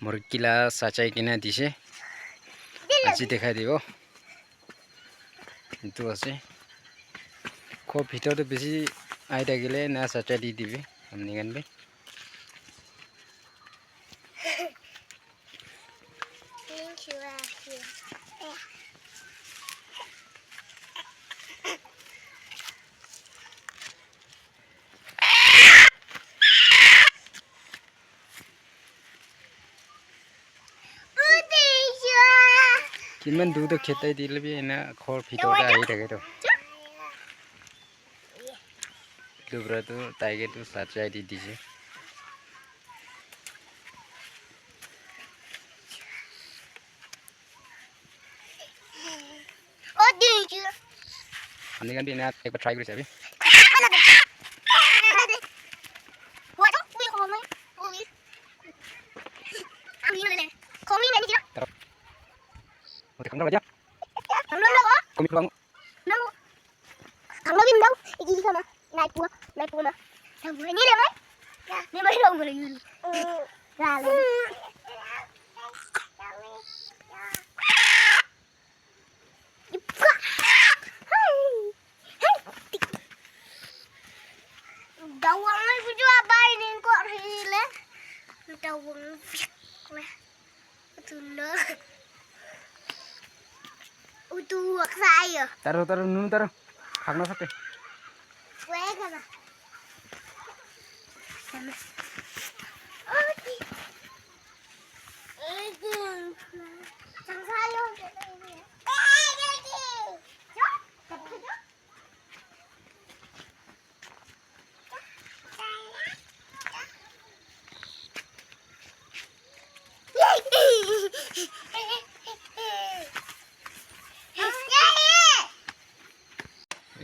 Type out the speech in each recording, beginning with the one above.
মুরগিলা সাচাই কিনা দিছে আজি দেখাই দিব কিন্তু আছে খুব ভিতৰতে বেছি আই থাকিলে না সাচাই দি দিবি আমনি কানবে কিমান দুধ খেতাই দিলে বি এনা খৰ ভিতৰতে আহি থাকে তো দুবৰাটো টাইগেটো সাচাই দি দিছে আমনি কানবি এনা একবাৰ ট্ৰাই কৰি চাবি Kamu aja. Kamu pulang. Kamu bim đâu? Gì sama? Naik pula. Kamu ini deh, Mai. Ini baru dong boleh dulu. Lalu. Dawang mai puju apa ini kok rile? Dawang. Betul. Udah saya. Taruh nunu taruh. Hakna sakit. Gue kana. Sana. Sang sayo.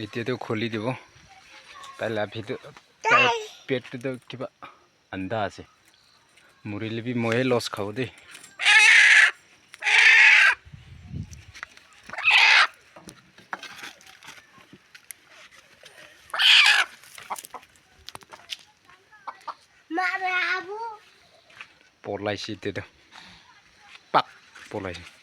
এতিয়া তো খুলি দিব তাই লাভিটো তাই পেটটো কিবা আন্ধা আছে মৰিলে বি ময়ে লছ খাও দেই পলাইছে এতিয়া পাক পলাইছে